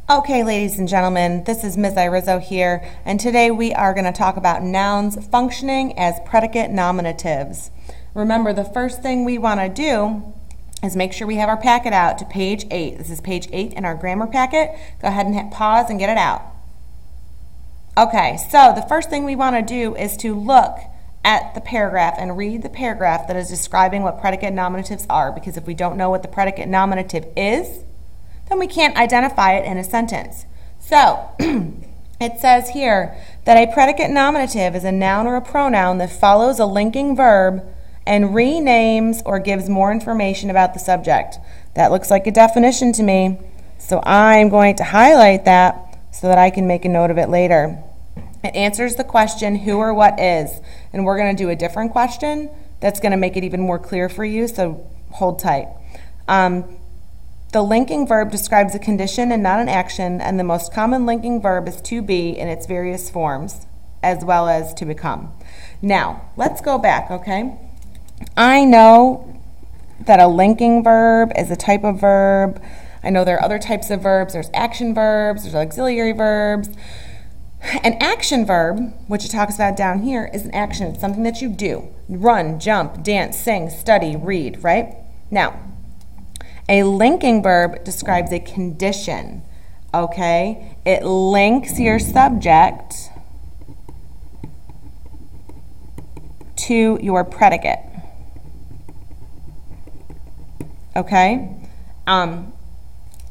Okay, ladies and gentlemen, this is Ms. Rizzo here, and today we are going to talk about nouns functioning as predicate nominatives. Remember, the first thing we want to do is make sure we have our packet out to page 8. This is page 8 in our grammar packet. Go ahead and hit pause and get it out. Okay, so the first thing we want to do is to look at the paragraph and read the paragraph that is describing what predicate nominatives are, because if we don't know what the predicate nominative is, then we can't identify it in a sentence. So, it says here that a predicate nominative is a noun or a pronoun that follows a linking verb and renames or gives more information about the subject. That looks like a definition to me, so I'm going to highlight that so that I can make a note of it later. It answers the question, who or what is, and we're going to do a different question that's going to make it even more clear for you, so hold tight. The linking verb describes a condition and not an action, and the most common linking verb is to be in its various forms, as well as to become. Now, let's go back, okay? I know that a linking verb is a type of verb. I know there are other types of verbs. There's action verbs, there's auxiliary verbs. An action verb, which it talks about down here, is an action. It's something that you do. Run, jump, dance, sing, study, read, right? Now, a linking verb describes a condition, okay? It links your subject to your predicate, okay?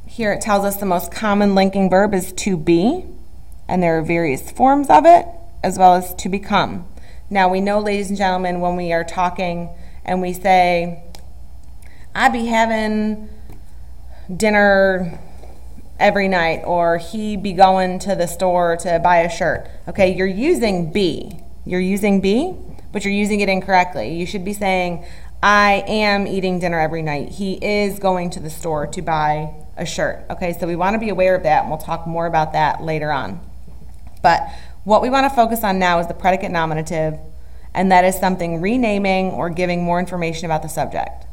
Here it tells us the most common linking verb is to be, and there are various forms of it, as well as to become. Now, we know, ladies and gentlemen, when we are talking and we say, I be having dinner every night, or he be going to the store to buy a shirt. Okay, you're using be. You're using be, but you're using it incorrectly. You should be saying, I am eating dinner every night. He is going to the store to buy a shirt. Okay, so we want to be aware of that, and we'll talk more about that later on. But what we want to focus on now is the predicate nominative, and that is something renaming or giving more information about the subject.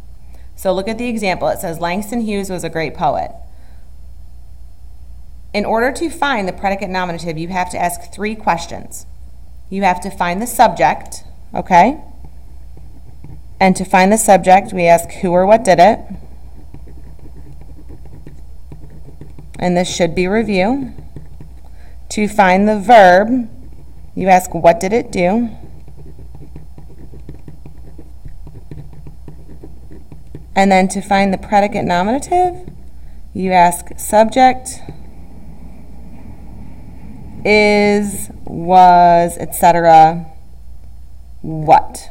So look at the example. It says Langston Hughes was a great poet. In order to find the predicate nominative, you have to ask 3 questions. You have to find the subject, okay? And to find the subject, we ask who or what did it. And this should be review. To find the verb, you ask what did it do. And then to find the predicate nominative, you ask subject, is, was, etc., what.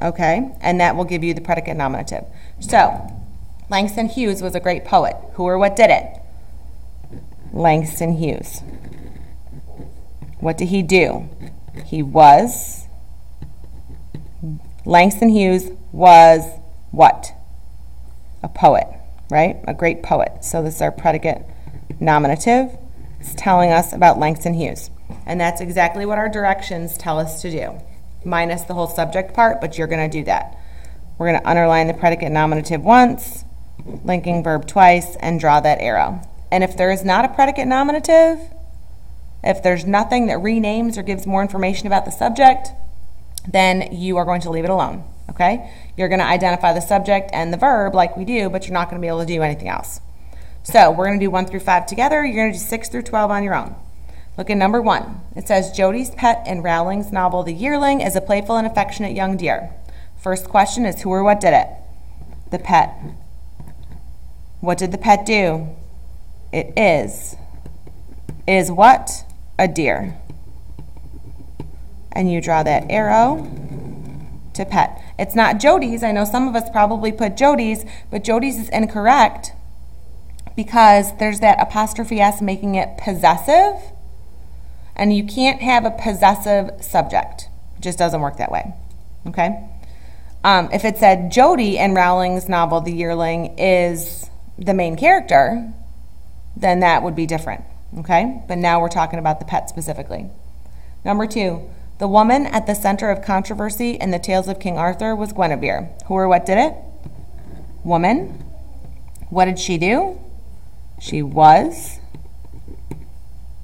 Okay? And that will give you the predicate nominative. So, Langston Hughes was a great poet. Who or what did it? Langston Hughes. What did he do? He was. Langston Hughes was what? A poet, right? A great poet. So this is our predicate nominative. It's telling us about Langston Hughes. And that's exactly what our directions tell us to do, minus the whole subject part, but you're going to do that. We're going to underline the predicate nominative once, linking verb twice, and draw that arrow. And if there is not a predicate nominative, if there's nothing that renames or gives more information about the subject, then you are going to leave it alone, okay? You're going to identify the subject and the verb like we do, but you're not going to be able to do anything else. So we're going to do 1 through 5 together. You're going to do 6 through 12 on your own. Look at number 1. It says, Jodi's pet in Rowling's novel The Yearling is a playful and affectionate young deer. First question is who or what did it? The pet. What did the pet do? It is. Is what? A deer. And you draw that arrow to pet. It's not Jodi's. I know some of us probably put Jodi's, but Jodi's is incorrect because there's that apostrophe S making it possessive, and you can't have a possessive subject. It just doesn't work that way, okay? If it said Jodi in Rowling's novel The Yearling is the main character, then that would be different, okay? But now we're talking about the pet specifically. Number 2, the woman at the center of controversy in the Tales of King Arthur was Guinevere. Who or what did it? Woman. What did she do? She was.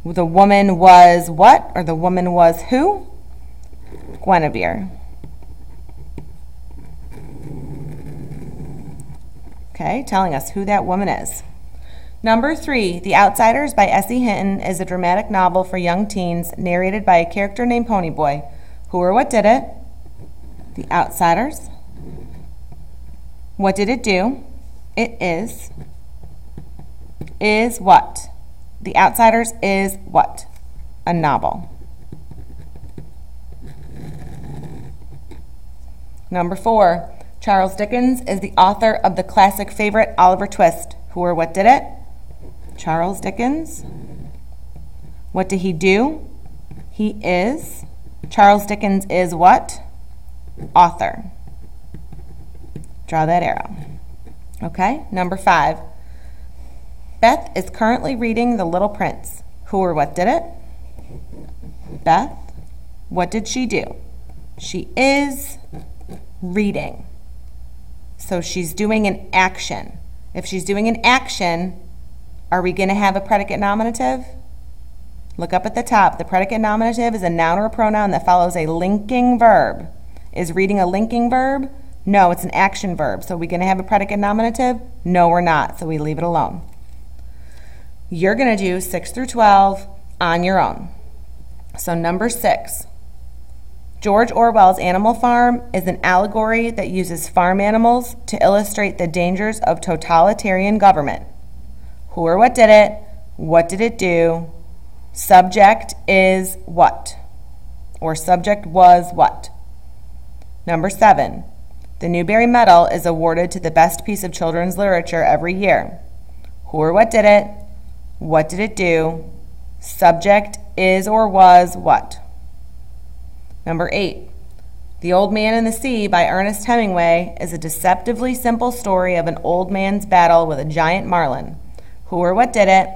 The woman was what? Or the woman was who? Guinevere. Okay, telling us who that woman is. Number 3, The Outsiders by S.E. Hinton is a dramatic novel for young teens narrated by a character named Ponyboy. Who or what did it? The Outsiders. What did it do? It is. Is what? The Outsiders is what? A novel. Number 4, Charles Dickens is the author of the classic favorite Oliver Twist. Who or what did it? Charles Dickens. What did he do? He is. Charles Dickens is what? Author. Draw that arrow. Okay, number 5. Beth is currently reading The Little Prince. Who or what did it? Beth. What did she do? She is reading. So she's doing an action. If she's doing an action, are we going to have a predicate nominative? Look up at the top. The predicate nominative is a noun or a pronoun that follows a linking verb. Is reading a linking verb? No, it's an action verb. So are we going to have a predicate nominative? No, we're not. So we leave it alone. You're going to do 6 through 12 on your own. So number 6. George Orwell's Animal Farm is an allegory that uses farm animals to illustrate the dangers of totalitarian government. Who or what did it? What did it do? Subject is what? Or subject was what? Number 7. The Newbery Medal is awarded to the best piece of children's literature every year. Who or what did it? What did it do? Subject is or was what? Number 8. The Old Man and the Sea by Ernest Hemingway is a deceptively simple story of an old man's battle with a giant marlin. Who or what did it?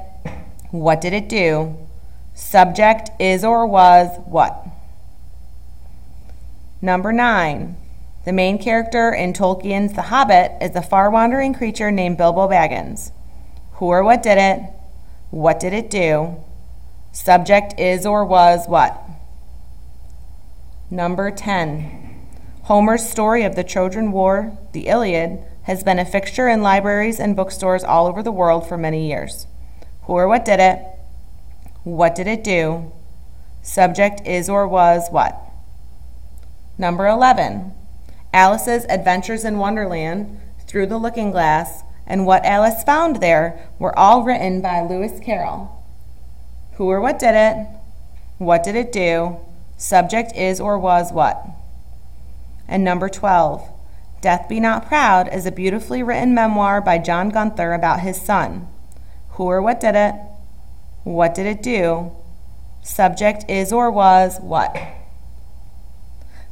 What did it do? Subject is or was what? Number 9. The main character in Tolkien's The Hobbit is a far-wandering creature named Bilbo Baggins. Who or what did it? What did it do? Subject is or was what? Number 10. Homer's story of the Trojan War, the Iliad, has been a fixture in libraries and bookstores all over the world for many years. Who or what did it? What did it do? Subject is or was what? Number 11. Alice's Adventures in Wonderland, Through the Looking Glass, and What Alice Found There were all written by Lewis Carroll. Who or what did it? What did it do? Subject is or was what? And number 12. Death Be Not Proud is a beautifully written memoir by John Gunther about his son. Who or what did it? What did it do? Subject is or was what?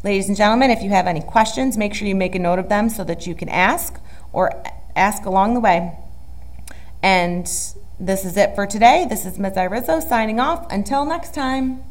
Ladies and gentlemen, if you have any questions, make sure you make a note of them so that you can ask or ask along the way. And this is it for today. This is Ms. Rizzo signing off. Until next time.